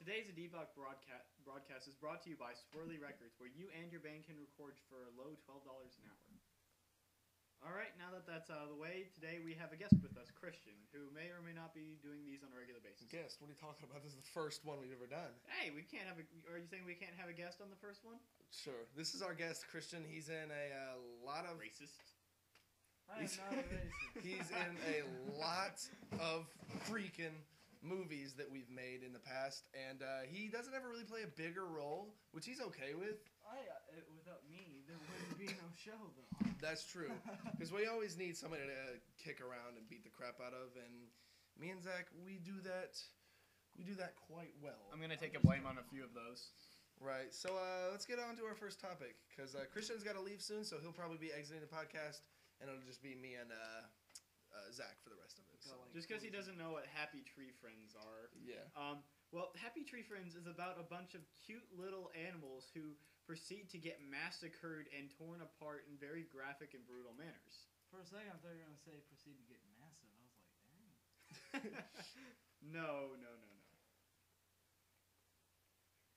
Today's Adibok broadcast is brought to you by Swirly Records, where you and your band can record for a low $12 an hour. Alright, now that that's out of the way, today we have a guest with us, Christian, who may or may not be doing these on a regular basis. Guest? What are you talking about? This is the first one we've ever done. Hey, we can't have a... Are you saying we can't have a guest on the first one? Sure. This is our guest, Christian. He's in a lot of... Racist. I am not a racist. He's in a lot of freaking movies that we've made in the past, and he doesn't ever really play a bigger role, which he's okay with. Without me, there wouldn't be no show, though. That's true, because we always need somebody to kick around and beat the crap out of, and me and Zach, we do that quite well. I'm going to take a blame on a few of those. Right, so let's get on to our first topic, because Christian's got to leave soon, so he'll probably be exiting the podcast, and it'll just be me and Zach for the rest of it. So. Just because he doesn't know what Happy Tree Friends are. Yeah. Well, Happy Tree Friends is about a bunch of cute little animals who proceed to get massacred and torn apart in very graphic and brutal manners. For a second, I thought you were going to say proceed to get massive. I was like, dang. No.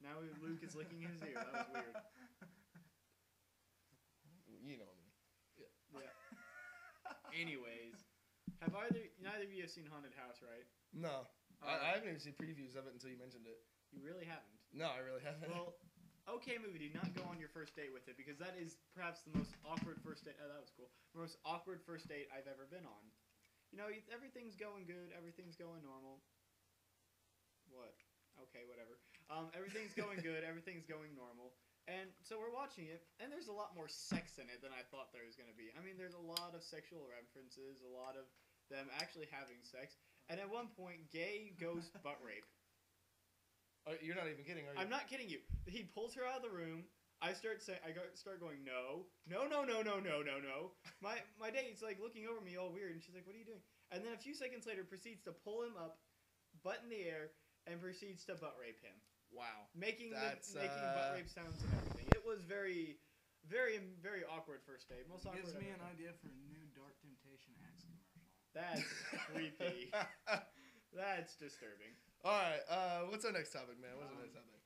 Now Luke is licking his ear. That was weird. You know me. Yeah. Anyways, neither of you have seen Haunted House, right? No. I haven't even seen previews of it until you mentioned it. You really haven't? No, I really haven't. Well, okay movie, do not go on your first date with it, because that is perhaps the most awkward first date. Oh, that was cool. The most awkward first date I've ever been on. You know, everything's going good, everything's going normal. What? Okay, whatever. Everything's going good, everything's going normal. And so we're watching it, and there's a lot more sex in it than I thought there was going to be. I mean, there's a lot of sexual references, a lot of them actually having sex, and at one point, gay ghost butt rape. You're not even kidding, are you? I'm not kidding you. He pulls her out of the room. I start going, no. My date's like looking over me all weird, and she's like, what are you doing? And then a few seconds later proceeds to pull him up, butt in the air, and proceeds to butt rape him. Wow. Making butt rape sounds and everything. It was very, very, very awkward first date. Most awkward. Gives me an idea for a new Dark Temptation Axe commercial. That's creepy. That's disturbing. All right. What's our next topic, man? What's our next topic?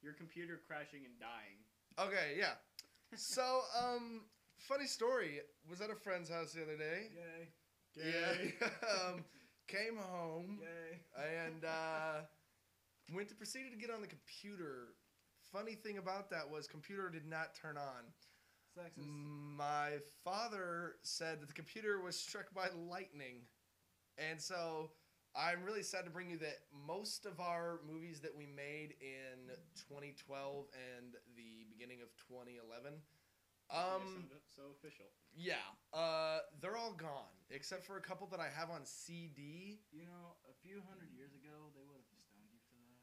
Your computer crashing and dying. Okay, yeah. So, funny story. Was at a friend's house the other day. Yay. Yeah. Came home. Yay. And proceeded to get on the computer. Funny thing about that was computer did not turn on. Sexist. My father said that the computer was struck by lightning. And so I'm really sad to bring you that most of our movies that we made in 2012 and the beginning of 2011, so official. Yeah, they're all gone except for a couple that I have on CD. You know, a few hundred years ago, they would have stoned you for that.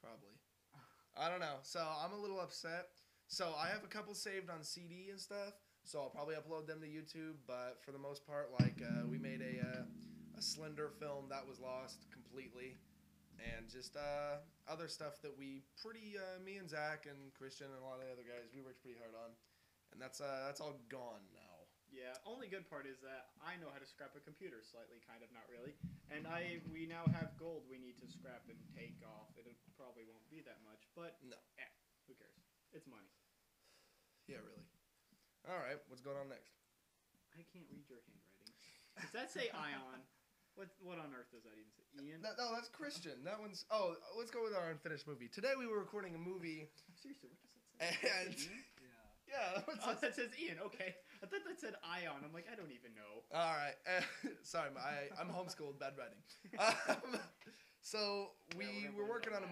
Probably. I don't know. So I'm a little upset. So I have a couple saved on CD and stuff. So I'll probably upload them to YouTube. But for the most part, like we made a Slender film that was lost completely, and just other stuff that me and Zach and Christian and a lot of the other guys, we worked pretty hard on, and that's all gone now. Yeah, only good part is that I know how to scrap a computer slightly, kind of, not really, and we now have gold we need to scrap and take off. It probably won't be that much, but no, who cares? It's money. Yeah, really. All right, what's going on next? I can't read your handwriting. Does that say Ion? What on earth does that even say? Ian? No, that's Christian. That one's... Oh, let's go with our unfinished movie. Today we were recording a movie... Seriously, what does that say? And... Yeah. That says Ian. Okay. I thought that said Ion. I'm like, I don't even know. All right. Sorry, I'm homeschooled, bad writing. So we were working on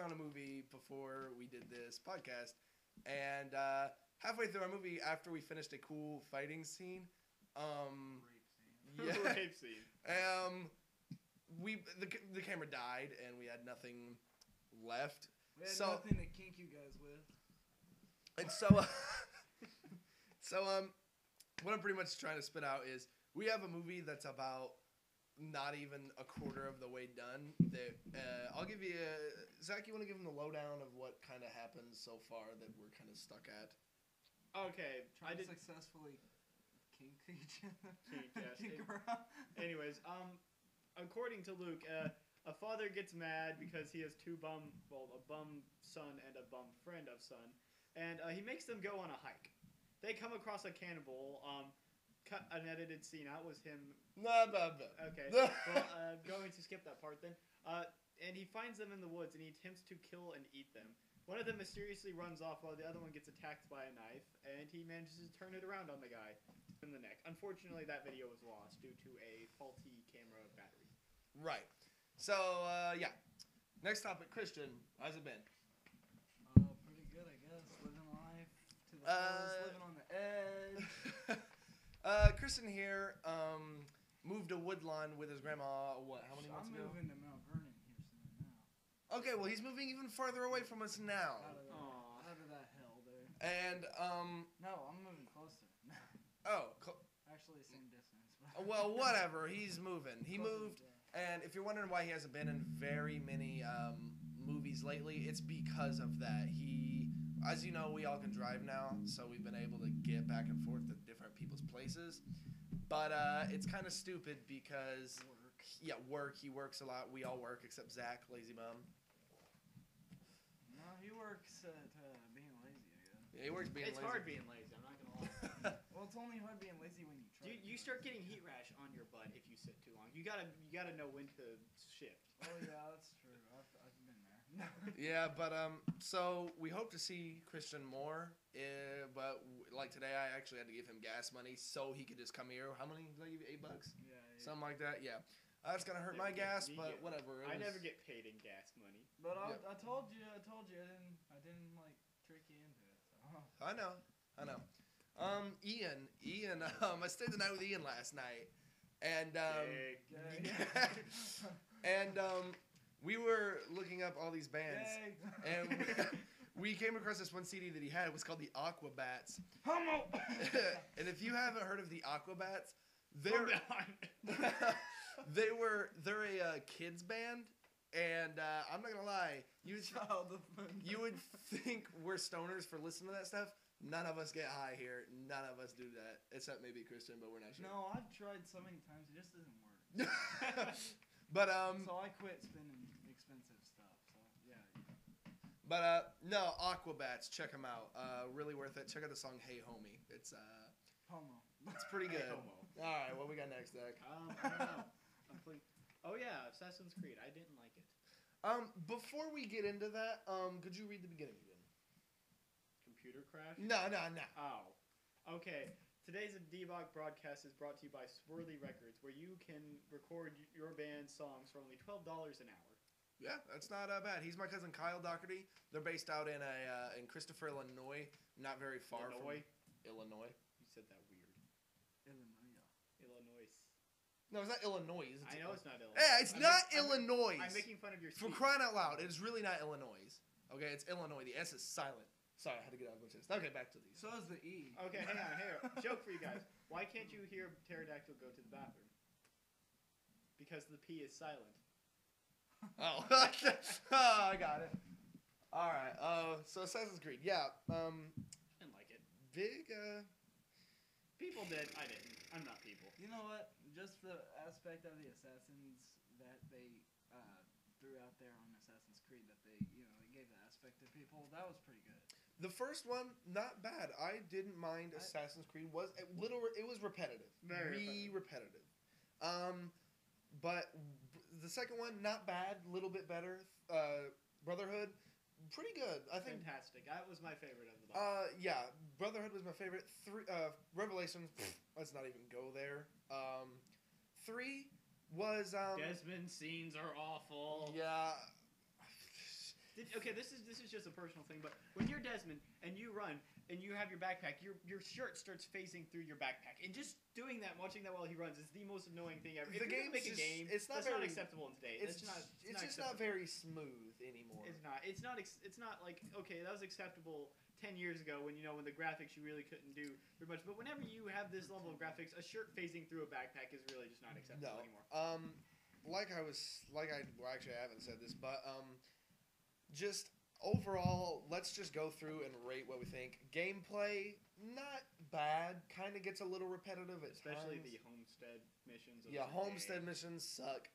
a movie before we did this podcast, and halfway through our movie, after we finished a cool fighting scene, yeah. Rape scene. The camera died and we had nothing left. We had nothing to kink you guys with. And so, what I'm pretty much trying to spit out is we have a movie that's about not even a quarter of the way done. That I'll give you Zach. You want to give him the lowdown of what kind of happened so far that we're kind of stuck at? Okay, I did successfully. Kink each other. Anyways, according to Luke, A father gets mad because he has a bum son and a bum friend of son, and he makes them go on a hike. They come across a cannibal. Cut an edited scene out was him. Okay, well, going to skip that part then. And he finds them in the woods and he attempts to kill and eat them. One of them mysteriously runs off while the other one gets attacked by a knife, and he manages to turn it around on the guy in the neck. Unfortunately, that video was lost due to a faulty camera battery. Right. So, yeah. Next topic, Christian. How's it been? Pretty good, I guess. Living life to the fullest, living on the edge. Christian here, moved to Woodlawn with his grandma, how many months ago? I'm moving to Mount Vernon here soon now. Okay, well, he's moving even farther away from us now. Out of that hell there. And, No, I'm moving closer. Actually, same distance. Well, whatever. He's moving. He moved, and if you're wondering why he hasn't been in very many, movies lately, it's because of that. As you know, we all can drive now, so we've been able to get back and forth to different people's places. But it's kind of stupid because work. He works a lot. We all work except Zach, lazy bum. No, he works at being lazy, I guess. Yeah, he works being lazy. It's hard being lazy. I'm not gonna lie. Well, it's only hard being lazy when you try. You start getting heat rash on your butt if you sit too long. You gotta know when to shift. Oh yeah, that's true. I've been there. Yeah, but so we hope to see Christian more. But like today, I actually had to give him gas money so he could just come here. How many did I give you? $8? Yeah. Something like that. Yeah. That's gonna hurt my gas, but whatever. I never get paid in gas money. But I told you, I didn't like trick you into it. So. I know. Ian. I stayed the night with Ian last night, and and we were looking up all these bands, and we came across this one CD that he had. It was called the Aquabats. Homo. And if you haven't heard of the Aquabats, they're a kids band. And I'm not gonna lie, you would think we're stoners for listening to that stuff. None of us get high here. None of us do that, except maybe Christian, but we're not sure. No, I've tried so many times, it just doesn't work. But so I quit spending expensive stuff. So yeah. But no, Aquabats, check them out. Really worth it. Check out the song "Hey Homie." It's Homo. It's pretty good. Hey, homo. All right, what we got next, Zach? I don't know. Oh yeah, Assassin's Creed. I didn't like it. Before we get into that, could you read the beginning again? Computer crash? No. Oh. Okay. Today's Adibok Broadcast is brought to you by Swirly Records, where you can record your band's songs for only $12 an hour. Yeah, that's not bad. He's my cousin Kyle Doherty. They're based out in in Christopher, Illinois, not very far from Illinois. You said that weird. Illinois. No, it's not Illinois. I know it's not Illinois. Yeah, it's not Illinois. I'm making fun of your For speech. crying out loud, it is really not Illinois. Okay, it's Illinois. The S is silent. Sorry, I had to get out of my chest. Okay, back to these. So is the E. Okay, hang on. Here, joke for you guys. Why can't you hear Pterodactyl go to the bathroom? Because the P is silent. Oh, I got it. All right. So Assassin's Creed. Yeah. I didn't like it. Big. People did. I didn't. I'm not people. You know what? Just the aspect of the assassins that they threw out there on Assassin's Creed that they gave the aspect to people. That was pretty good. The first one, not bad. I didn't mind Assassin's Creed. It was repetitive. Very repetitive. But the second one, not bad. Little bit better. Brotherhood, pretty good. I think. Fantastic. That was my favorite of the bunch. Yeah. Brotherhood was my favorite. Revelations. Let's not even go there. 3 was. Desmond scenes are awful. Yeah. Okay, this is just a personal thing, but when you're Desmond and you run and you have your backpack, your shirt starts facing through your backpack, and just doing that, watching that while he runs, is the most annoying thing ever. If you're gonna make a game, it's not acceptable in today. It's just not very smooth anymore. It's not. It's not like, okay, that was acceptable 10 years ago when when the graphics you really couldn't do very much. But whenever you have this level of graphics, a shirt phasing through a backpack is really just not acceptable anymore. Actually, I haven't said this, but just overall, let's just go through and rate what we think. Gameplay, not bad. Kind of gets a little repetitive at Especially times. the homestead missions. Homestead missions suck.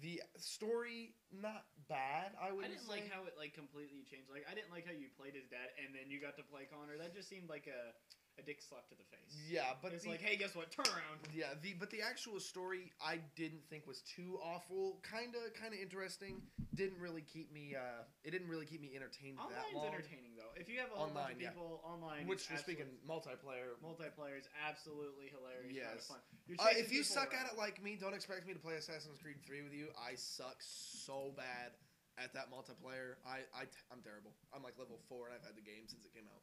The story, not bad, I would say. I didn't like how it like completely changed. Like I didn't like how you played his dad and then you got to play Connor. That just seemed like a dick slap to the face. Yeah, but it's like, hey, guess what? Turn around. Yeah, but the actual story I didn't think was too awful. Kinda interesting. Didn't really keep me. It didn't really keep me entertained that long. Online's entertaining though. If you have a whole bunch of people online, which we're speaking multiplayer. Multiplayer is absolutely hilarious. Yes. Kind of If fun. you suck at it like me, don't expect me to play Assassin's Creed 3 with you. I suck so bad at that multiplayer. I'm terrible. I'm like level 4 and I've had the game since it came out.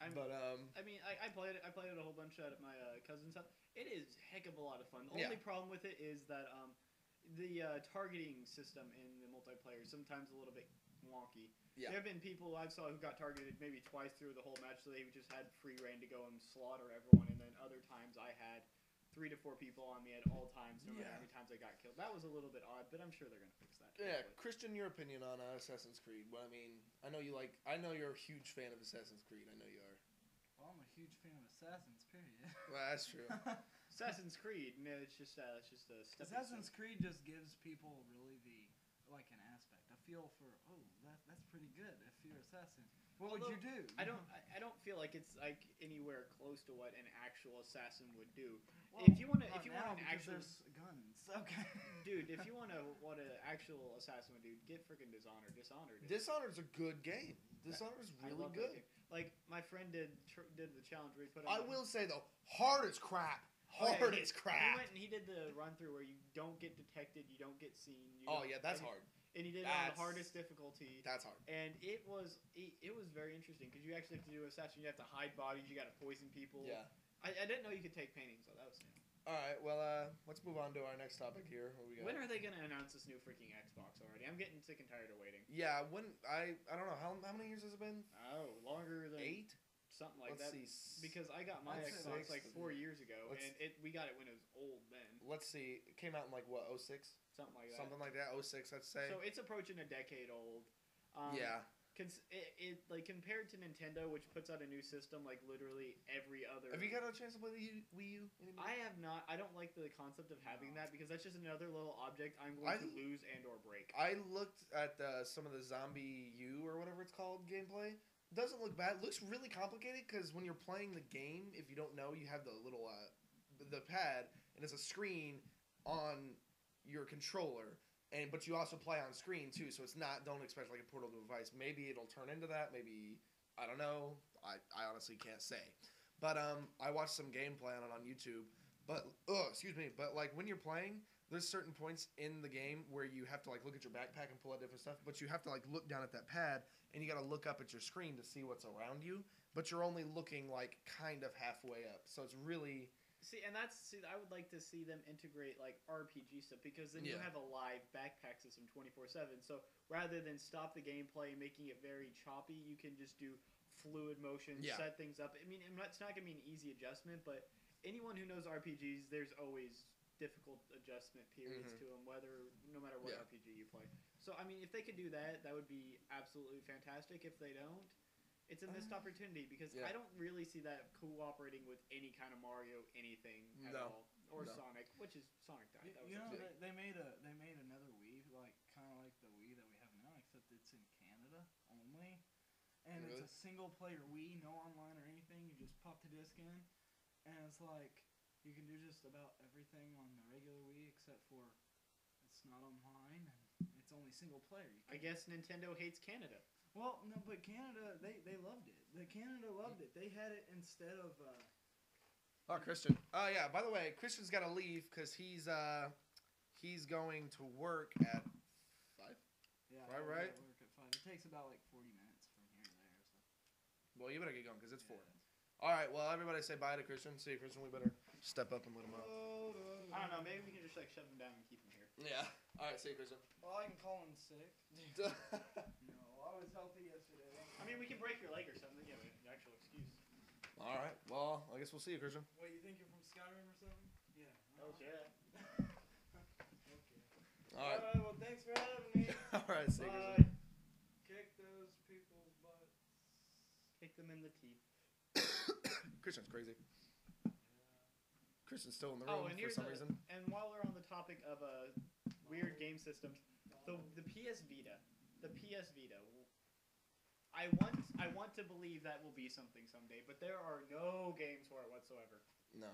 I played it. I played it a whole bunch at my cousin's house. It is a heck of a lot of fun. The only problem with it is that the targeting system in the multiplayer is sometimes a little bit wonky. Yeah. There have been people I saw who got targeted maybe twice through the whole match, so they just had free reign to go and slaughter everyone. And then other times I had 3 to 4 people on me at all times, no matter how many times I got killed. That was a little bit odd, but I'm sure they're gonna fix that. Yeah, Christian, your opinion on Assassin's Creed? Well, I mean, I know you're a huge fan of Assassin's Creed. I know you are. Well, I'm a huge fan of Assassins, period. Well, that's true. Assassin's Creed, man, it's just a Assassin's Creed just gives people really an aspect, a feel for, that's pretty good if you're assassin. What would you do? I don't feel like it's like anywhere close to what an actual assassin would do. Well, if you want an actual there's guns, okay. Dude, if you want what an actual assassin would do, get freaking Dishonored. Dishonored's a good game. Dishonored's really good. Like my friend did the challenge where he put. I will say though, hard as crap. Hard as crap. He went and he did the run through where you don't get detected, you don't get seen. That's hard. And he did it on the hardest difficulty. That's hard. And it was very interesting because you actually have to do assassin. You have to hide bodies. You got to poison people. Yeah. I didn't know you could take paintings, so that was new. All right, well, let's move on to our next topic here. What we got? When are they going to announce this new freaking Xbox already? I'm getting sick and tired of waiting. Yeah, I don't know how many years has it been? Oh, longer than 8. Something like let's that. See. Because I got my Xbox like 4 years ago, and we got it when it was old then. Let's see. It came out in like what, 06? Something like that. Something like that. 06, let's say. So it's approaching a decade old. Yeah. It like compared to Nintendo, which puts out a new system like literally every other. Have you got a chance to play the Wii U anymore? I have not. I don't like the concept of having that because that's just another little object I'm going to lose and or break. I looked at some of the Zombie U or whatever it's called gameplay. Doesn't look bad. It looks really complicated because when you're playing the game, if you don't know, you have the little the pad and it's a screen on your controller. But you also play on screen too, so it's not. Don't expect like a portable device. Maybe it'll turn into that. Maybe I don't know. I honestly can't say. But I watched some gameplay on it on YouTube. But excuse me. But like when you're playing, there's certain points in the game where you have to like look at your backpack and pull out different stuff. But you have to like look down at that pad and you got to look up at your screen to see what's around you. But you're only looking like kind of halfway up. So it's really. I would like to see them integrate like RPG stuff because then you have a live backpack system 24/7. So rather than stop the gameplay making it very choppy, you can just do fluid motion, set things up. I mean, it's not gonna be an easy adjustment, but anyone who knows RPGs, there's always difficult adjustment periods to them, no matter what RPG you play. So I mean, if they could do that, that would be absolutely fantastic. If they don't, it's a missed opportunity because I don't really see that cooperating with any kind of Mario anything at all, or Sonic, which is Sonic died. They made another Wii kind of like the Wii that we have now, except it's in Canada only, and it's a single player Wii, no online or anything. You just pop the disc in, and it's like you can do just about everything on the regular Wii except for it's not online and it's only single player. I guess Nintendo hates Canada. Well, no, but Canada, they loved it. Canada loved it. They had it instead of. Christian. Oh yeah. By the way, Christian's got to leave because he's going to work at 5. Yeah. Right. Work at 5. It takes about like 40 minutes from here to there. So. Well, you better get going because it's 4. All right. Well, everybody say bye to Christian. See you, Christian. We better step up and let him out. I don't know. Maybe we can just like shove him down and keep him here. Yeah. All right. See you, Christian. Well, I can call him sick. No, I was healthy yesterday. I mean, we can break your leg or something. Yeah, an actual excuse. All right. Well, I guess we'll see you, Christian. Wait, you think you're from Skyrim or something? Yeah. Oh, yeah. Okay. All right. Well, thanks for having me. All right. See you, Bye. Christian. Kick those people's butts. Kick them in the teeth. Christian's crazy. Yeah. Christian's still in the room for some reason. And while we're on the topic of weird game systems. The PS Vita. I want to believe that will be something someday, but there are no games for it whatsoever. No.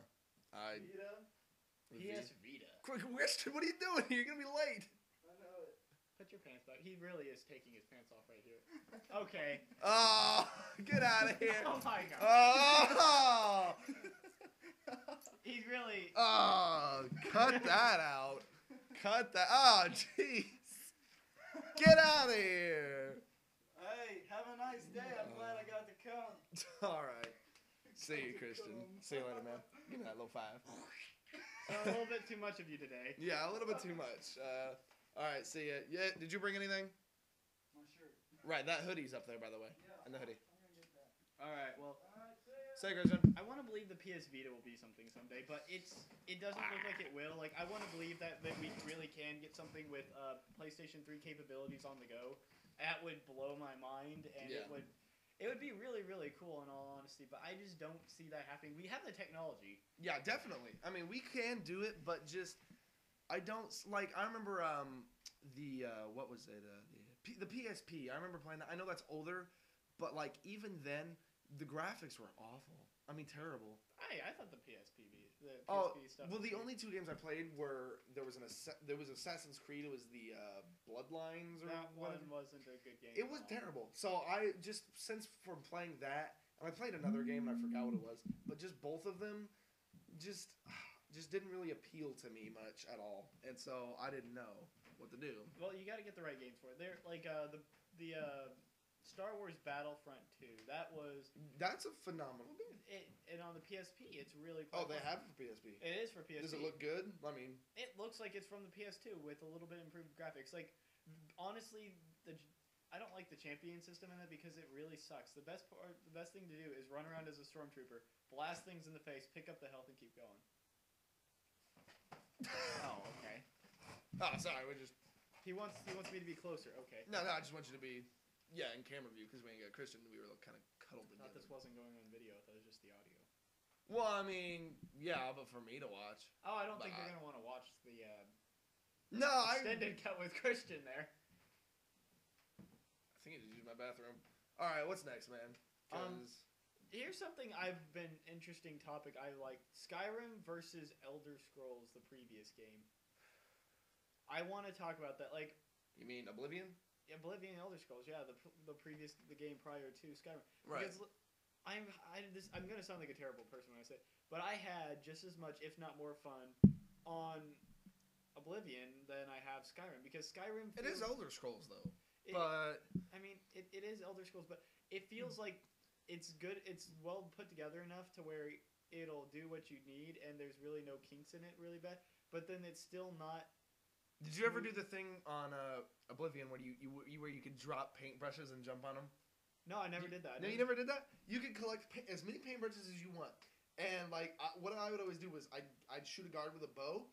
PS Vita. Quick, Christian, what are you doing? You're gonna be late. I know it. Put your pants back. He really is taking his pants off right here. Okay. Oh, get out of here. Oh my god. Oh. He's really. Oh, cut that out. Cut that. Oh, jeez. Get out of here. Hey, have a nice day. I'm glad I got to come. All right. See you, Christian. See you later, man. Give me that low five. A little bit too much of you today. Yeah, a little bit too much. All right, see ya. Yeah, did you bring anything? My shirt. Right, that hoodie's up there, by the way. Yeah. And the hoodie. I'm gonna get that. All right. Well, Say, Christian. I want to believe the PS Vita will be something someday, but it doesn't look like it will. Like, I want to believe that we really can get something with PlayStation 3 capabilities on the go. That would blow my mind, and Yeah. it would be really, really cool in all honesty, but I just don't see that happening. We have the technology. Yeah, definitely. I mean, we can do it, but just I don't like. I remember what was it? The PSP. I remember playing that. I know that's older, but like even then, the graphics were awful. I mean, terrible. I thought the PSP stuff. Well, the only two games I played were there was Assassin's Creed. It was the Bloodlines or that whatever. one wasn't a good game. It was terrible. So I just since from playing that, and I played another game and I forgot what it was, but just both of them, just didn't really appeal to me much at all, and so I didn't know what to do. Well, you got to get the right games for it. They're like the Star Wars Battlefront 2. That's a phenomenal game. And on the PSP, it's really Oh, quite they fun. have it for PSP. It is for PSP. Does it look good? I mean, It looks like it's from the PS2 with a little bit improved graphics. Like, honestly, I don't like the champion system in it because it really sucks. The best thing to do is run around as a stormtrooper, blast things in the face, pick up the health, and keep going. Oh, okay. oh, sorry, He wants me to be closer. Okay. No, I just want you to be, in camera view because we ain't got Christian. We were kind of cuddled I thought together. this wasn't going on video. I thought it was just the audio. Well, I mean, yeah, but for me to watch. Oh, I don't think they're gonna want to watch the No, extended cut with Christian there. I think I just used my bathroom. All right, what's next, man? 'Cause Here's something I've been interesting topic I like: Skyrim versus Elder Scrolls, the previous game. I want to talk about that. Like, you mean Oblivion? Oblivion, Elder Scrolls, yeah, the game prior to Skyrim. Right. Because I'm gonna sound like a terrible person when I say it, but I had just as much, if not more, fun on Oblivion than I have Skyrim, because Skyrim. It is Elder Scrolls though, it is Elder Scrolls, but it feels like it's good. It's well put together enough to where it'll do what you need, and there's really no kinks in it really bad. But then it's still not. Did you ever do the thing on Oblivion where you could drop paintbrushes and jump on them? No, I never did that. No, you never did that? You could collect as many paintbrushes as you want. And, like, what I would always do was I'd shoot a guard with a bow,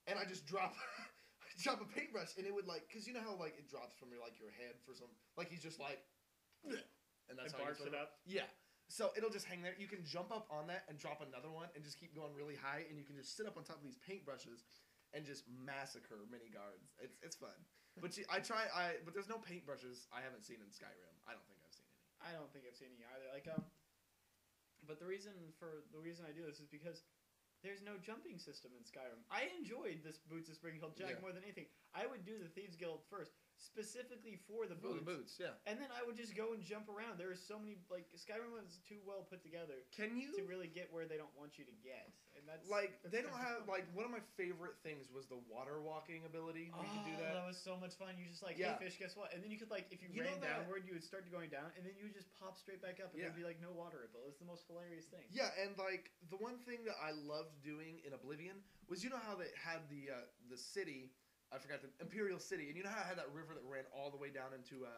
and I just drop a paintbrush, and it would, like, because you know how, like, it drops from your head for some, like, he's just like, and that's how you barks it up? Yeah. So it'll just hang there. You can jump up on that and drop another one and just keep going really high, and you can just sit up on top of these paintbrushes and just massacre many guards. It's fun. But but there's no paintbrushes I haven't seen in Skyrim. I don't think I've seen any. I don't think I've seen any either. Like, but the reason I do this is because there's no jumping system in Skyrim. I enjoyed this Boots of Spring Hill Jag more than anything. I would do the Thieves Guild first, specifically for the boots. For the boots, yeah. And then I would just go and jump around. There are so many, like, Skyrim was too well put together to really get where they don't want you to get. And that's they don't have, like, one of my favorite things was the water walking ability. You could do that. That was so much fun. You just, like, hey, fish, guess what? And then you could, like, if you ran downward, you would start going down, and then you would just pop straight back up, and there'd be, like, no water ripple. It was the most hilarious thing. Yeah, and, like, the one thing that I loved doing in Oblivion was, you know how they had the city, I forgot, the Imperial City, and you know how I had that river that ran all the way down into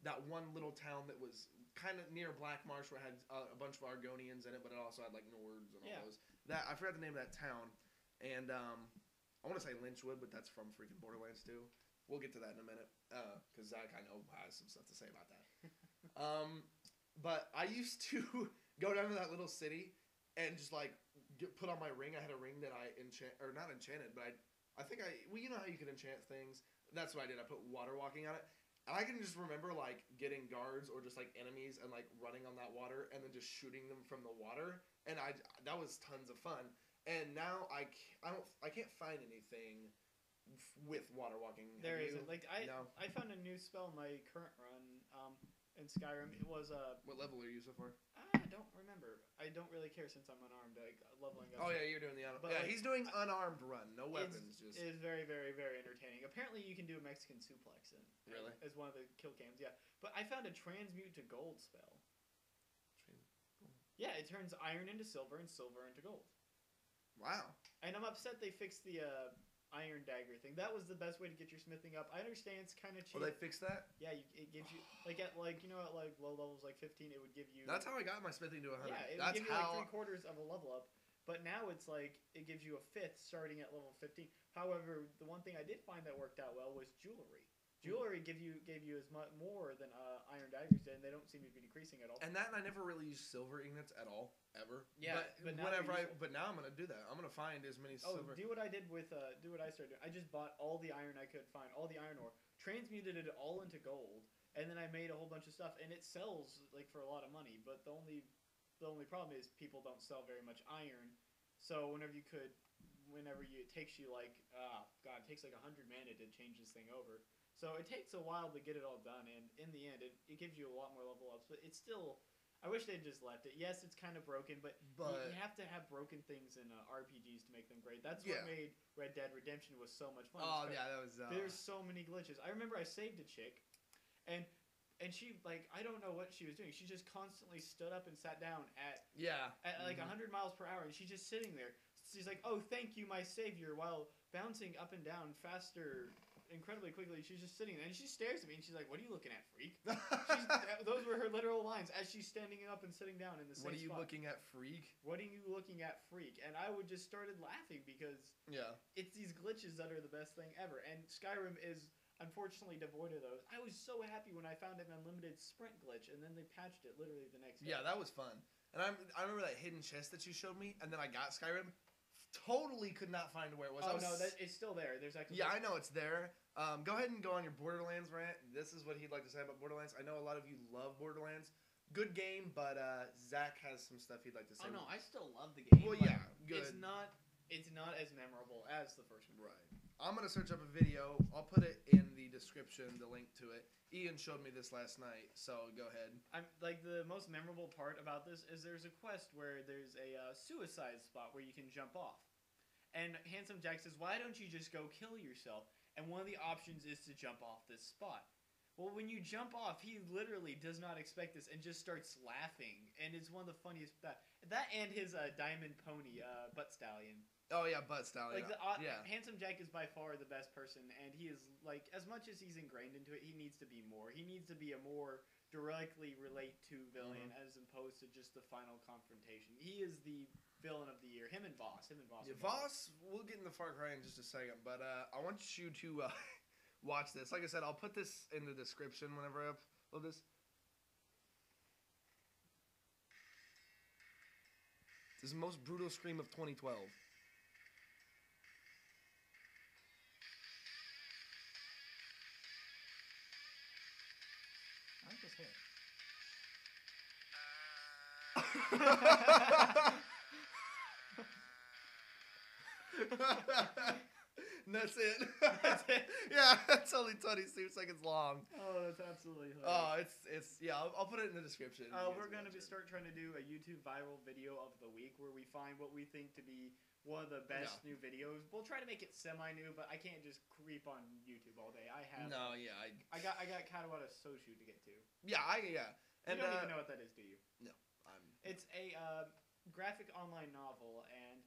that one little town that was kind of near Black Marsh where it had a bunch of Argonians in it, but it also had, like, Nords and all those. That I forgot the name of that town, and I want to say Lynchwood, but that's from freaking Borderlands 2. We'll get to that in a minute, because Zach, I know, has some stuff to say about that. But I used to go down to that little city and just, like, put on my ring. I had a ring that I not enchanted, but I well, you know how you can enchant things? That's what I did. I put water walking on it. And I can just remember, like, getting guards or just, like, enemies and, like, running on that water and then just shooting them from the water. And that was tons of fun. And now I can't find anything with water walking. There isn't. Like, I found a new spell in my current run in Skyrim. It was... What level are you so far? I don't remember. I don't really care since I'm unarmed, like, leveling up. Oh, yeah, you're doing the unarmed. But, yeah, like, he's doing unarmed run. No weapons. It is very, very, very entertaining. Apparently, you can do a Mexican suplex Really? as one of the kill cams, yeah. But I found a transmute to gold spell. Yeah, it turns iron into silver and silver into gold. Wow. And I'm upset they fixed the iron dagger thing. That was the best way to get your smithing up. I understand it's kind of cheap. Well, they fixed that? Yeah, it gives you at low levels like 15, it would give you. That's how I got my smithing to 100. Yeah, it would give you like 3/4 of a level up. But now it's like it gives you a 5th starting at level 15. However, the one thing I did find that worked out well was jewelry. Jewelry gave you as much more than iron daggers did, and they don't seem to be decreasing at all. And I never really used silver ingots at all, ever. Yeah, but now I'm gonna do that. I'm gonna find as many silver. Do what I did with do what I started doing. I just bought all the iron I could find, all the iron ore, transmuted it all into gold, and then I made a whole bunch of stuff, and it sells like for a lot of money. But the only problem is people don't sell very much iron, so it takes you like it takes like 100 mana to change this thing over. So it takes a while to get it all done, and in the end, it gives you a lot more level ups. But it's still, I wish they'd just left it. Yes, it's kind of broken, but you have to have broken things in RPGs to make them great. That's what made Red Dead Redemption was so much fun. Oh yeah, that was. There's so many glitches. I remember I saved a chick, and she like I don't know what she was doing. She just constantly stood up and sat down at like 100 miles per hour, and she's just sitting there. She's like, "Oh, thank you, my savior," while bouncing up and down faster. Incredibly quickly, she's just sitting there, and she stares at me, and she's like, "What are you looking at, freak?" Those were her literal lines as she's standing up and sitting down in the same spot. What are you looking at, freak? What are you looking at, freak? And I would just started laughing because it's these glitches that are the best thing ever, and Skyrim is unfortunately devoid of those. I was so happy when I found an unlimited sprint glitch, and then they patched it literally the next day. Yeah, that was fun. And I remember that hidden chest that you showed me, and then I got Skyrim. Totally could not find where it was. Oh, no, it's still there. There's actually... Yeah, I know it's there. Go ahead and go on your Borderlands rant. This is what he'd like to say about Borderlands. I know a lot of you love Borderlands. Good game, but Zach has some stuff he'd like to say. Oh, no, I still love the game. Well, yeah, good. It's not as memorable as the first one. Right. I'm going to search up a video. I'll put it in the description, the link to it. Ian showed me this last night, so go ahead. The most memorable part about this is there's a quest where there's a suicide spot where you can jump off. And Handsome Jack says, "Why don't you just go kill yourself?" And one of the options is to jump off this spot. Well, when you jump off, he literally does not expect this and just starts laughing. And it's one of the funniest... That and his diamond pony, Butt Stallion. Oh, yeah, Butt Stallion. Handsome Jack is by far the best person, and he is, like, as much as he's ingrained into it, he needs to be more. He needs to be a more directly relate to villain as opposed to just the final confrontation. He is the villain of the year. Him and Voss. Yeah, Voss, we'll get into Far Cry in just a second, but I want you to watch this. Like I said, I'll put this in the description whenever I upload this. This is the most brutal scream of 2012. I like this hair. And that's it. That's it. Yeah, it's only 22 seconds long. Oh, that's absolutely hilarious. Oh, it's I'll put it in the description. We're going to start trying to do a YouTube viral video of the week where we find what we think to be one of the best new videos. We'll try to make it semi-new, but I can't just creep on YouTube all day. I got Katawa Soshu to get to. Yeah, And you don't even know what that is, do you? No. It's a graphic online novel, and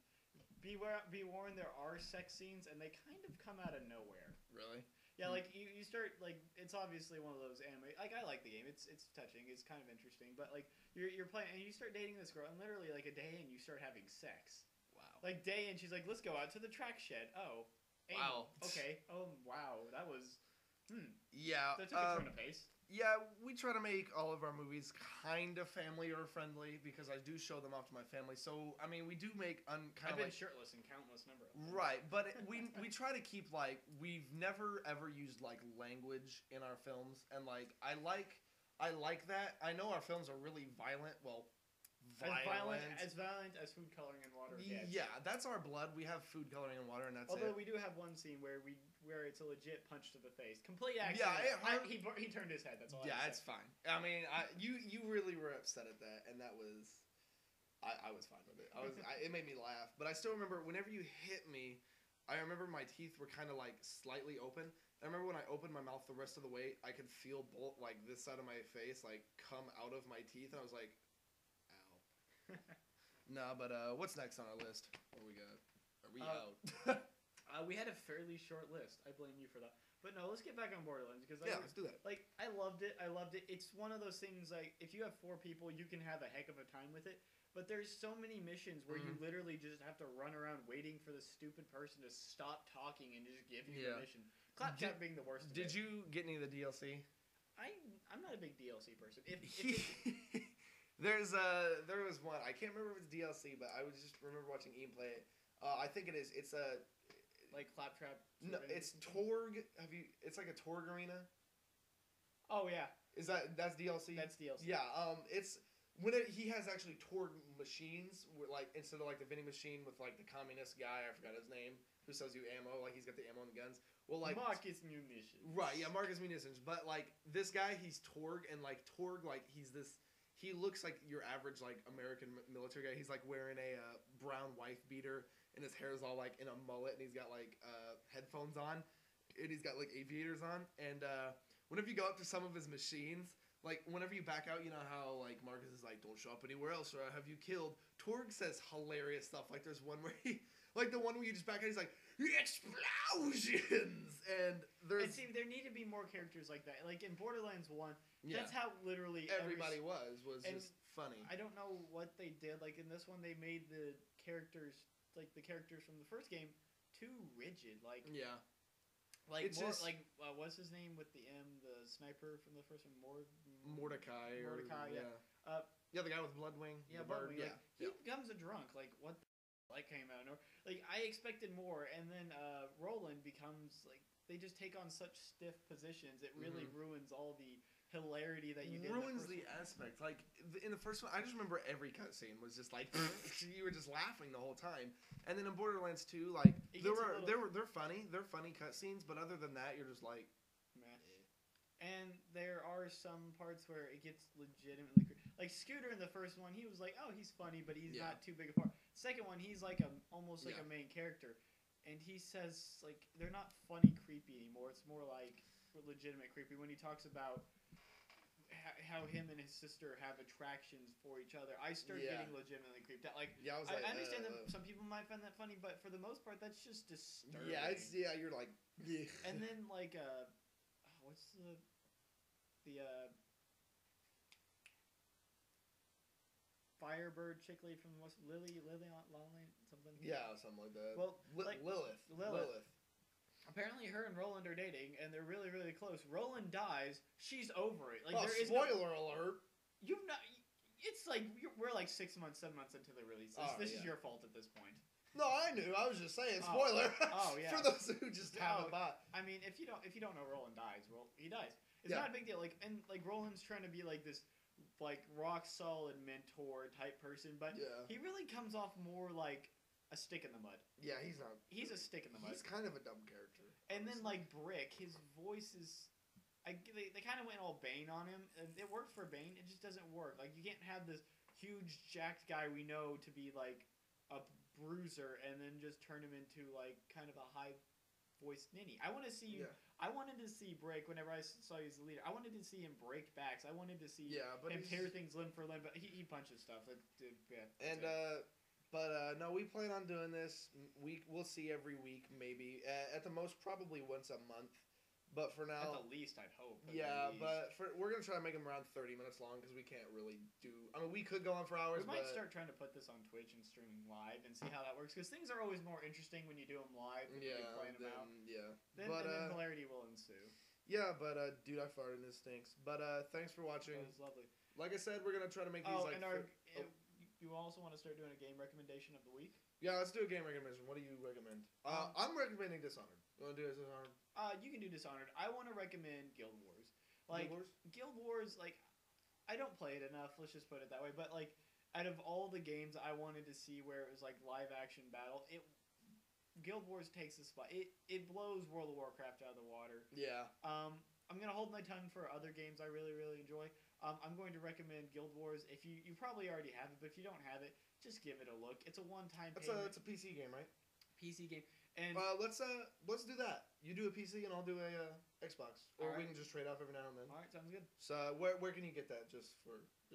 be warned, there are sex scenes, and they kind of come out of nowhere. Really? Yeah, like, you start, like, it's obviously one of those anime, like, I like the game, it's touching, it's kind of interesting, but, like, you're playing, and you start dating this girl, and literally, like, a day in, you start having sex. Wow. Like, day in, she's like, let's go out to the track shed. Oh. Wow. Okay. Oh, wow, that was, Yeah. That took a turn of pace. Yeah, we try to make all of our movies kind of family or friendly because I do show them off to my family. So I mean, we do make kind I've of been like shirtless in countless number of them. right, but we try to keep like we've never ever used like language in our films, and like I like that. I know our films are really violent. Well, As violent as food coloring and water gets. Yeah, that's our blood. We have food coloring and water, and that's Although it. we do have one scene where it's a legit punch to the face, complete accident. Yeah, it hurt. He turned his head. That's all. Yeah, it's fine. I mean, you really were upset at that, and that was, I was fine with it. It made me laugh, but I still remember whenever you hit me, I remember my teeth were kind of like slightly open. I remember when I opened my mouth the rest of the way, I could feel both like this side of my face like come out of my teeth, and I was like, ow. Nah, but what's next on our list? What do we got? Are we out? We had a fairly short list. I blame you for that. But no, let's get back on Borderlands because let's do that. Like I loved it. It's one of those things like if you have 4 people, you can have a heck of a time with it. But there's so many missions where you literally just have to run around waiting for the stupid person to stop talking and just give you the mission. Claptrap being the worst. Did you get any of the DLC? I'm not a big DLC person. There was one. I can't remember if it's DLC, but I just remember watching Ian play it. I think it is. It's a like Claptrap. No, it's Torg. It's like a Torg arena. Oh yeah. That's DLC? That's DLC. Yeah. It's he has actually Torg machines, like instead of like the vending machine with like the communist guy. I forgot his name. Who sells you ammo? Like he's got the ammo and the guns. Well, like Marcus Munitions. Right. Yeah, Marcus Munitions. But like this guy, he's Torg, and like Torg, like he's this. He looks like your average like American military guy. He's like wearing a brown wife beater, and his hair is all like in a mullet, and he's got like headphones on, and he's got like aviators on. And whenever you go up to some of his machines, like whenever you back out, you know how like Marcus is like, "Don't show up anywhere else, or I'll have you killed." Torg says hilarious stuff. Like there's one where he, like the one where you just back out, he's like, "Explosions!" And there's. And see, there need to be more characters like that. Like in Borderlands 1. Yeah. That's how literally everybody was just funny. I don't know what they did. Like in this one, they made the characters from the first game too rigid. Like like it's more just, like what's his name with the M, the sniper from the first one, Mordecai. Yeah. The guy with Bloodwing. Yeah, Bloodwing. Like, he becomes a drunk. Like what the light came out? Like I expected more, and then Roland becomes like they just take on such stiff positions. It really ruins all the hilarity that you did. Ruins the aspect. Like in the first one, I just remember every cutscene was just like you were just laughing the whole time. And then in Borderlands 2, like they're funny cutscenes, but other than that, you're just like meh. And there are some parts where it gets legitimately like Scooter in the first one, he was like, oh, he's funny, but he's not too big a part. Second one, he's like almost like a main character, and he says like they're not funny creepy anymore. It's more like legitimate creepy when he talks about how him and his sister have attractions for each other. I start getting legitimately creeped out. Like, I understand that some people might find that funny, but for the most part, that's just disturbing. Yeah, you're like, yeah. And then like, what's the Firebird chick lead from what's Lily something? Yeah, something like that. Well, Lilith. Apparently, her and Roland are dating, and they're really, really close. Roland dies. She's over it. Like, spoiler alert. You've not. It's like we're like 6 months, 7 months into the release. This is your fault at this point. No, I knew. I was just saying. Spoiler. Oh yeah. For those who just haven't bought. I mean, if you don't know, Roland dies. Well, he dies. It's not a big deal. Like, and like Roland's trying to be like this, like rock solid mentor type person, but he really comes off more like a stick in the mud. Yeah, he's not. He's a stick in the mud. He's kind of a dumb character. And then like Brick, his voice is. They kind of went all Bane on him, and it worked for Bane. It just doesn't work. Like you can't have this huge jacked guy we know to be like a bruiser, and then just turn him into like kind of a high voiced ninny. I want to see. Yeah. I wanted to see Brick whenever I saw he was the leader. I wanted to see him break backs. I wanted to see him tear things limb for limb. But he punches stuff. No, we plan on doing this. We'll see every week, maybe. At the most, probably once a month. But for now... At the least, I'd hope. We're going to try to make them around 30 minutes long, because we can't really do... I mean, we could go on for hours, We might start trying to put this on Twitch and streaming live and see how that works, because things are always more interesting when you do them live than when you plan them out. Yeah. Then hilarity will ensue. Yeah, but dude, I farted and it stinks. But thanks for watching. That was lovely. Like I said, we're gonna try to make these like. You also want to start doing a game recommendation of the week? Yeah, let's do a game recommendation. What do you recommend? I'm recommending Dishonored. You want to do Dishonored? You can do Dishonored. I want to recommend Guild Wars. Like Guild Wars? Like I don't play it enough. Let's just put it that way. But like, out of all the games I wanted to see where it was like live action battle, Guild Wars takes the spot. It blows World of Warcraft out of the water. Yeah. I'm gonna hold my tongue for other games I really enjoy. I'm going to recommend Guild Wars. If you probably already have it, but if you don't have it, just give it a look. It's a one-time payment. It's a PC game, right? PC game. And let's do that. You do a PC and I'll do a Xbox, or we can just trade off every now and then. All right, sounds good. So where can you get that? Just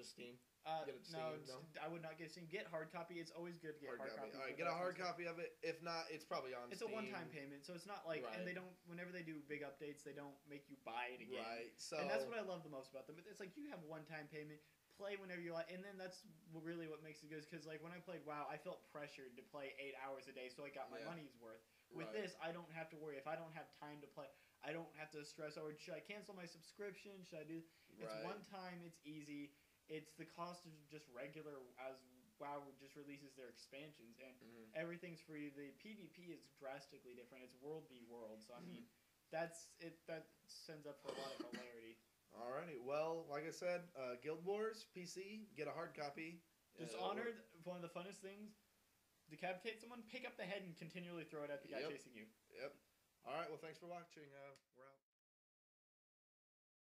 Steam? Get it Steam? No, I would not get Steam. Get hard copy. It's always good to get hard copy. All right, get a hard copy of it. If not, it's probably on It's Steam. a one-time payment, so it's not like, and they don't. Whenever they do big updates, they don't make you buy it again. Right. So and that's what I love the most about them. It's like you have one-time payment. Play whenever you like, and then that's really what makes it good. Because like when I played WoW, I felt pressured to play 8 hours a day, so I got my money's worth. With this, I don't have to worry. If I don't have time to play, I don't have to stress over, should I cancel my subscription? Should I do? It's one time. It's easy. It's the cost of just regular as WoW just releases their expansions, and everything's free. The PvP is drastically different. It's world v world. So I mean, that's it. That sends up for a lot of hilarity. Alrighty, well, like I said, Guild Wars, PC, get a hard copy. Dishonored, one of the funnest things. Decapitate someone, pick up the head and continually throw it at the guy chasing you. Yep. Alright, well, thanks for watching. We're out.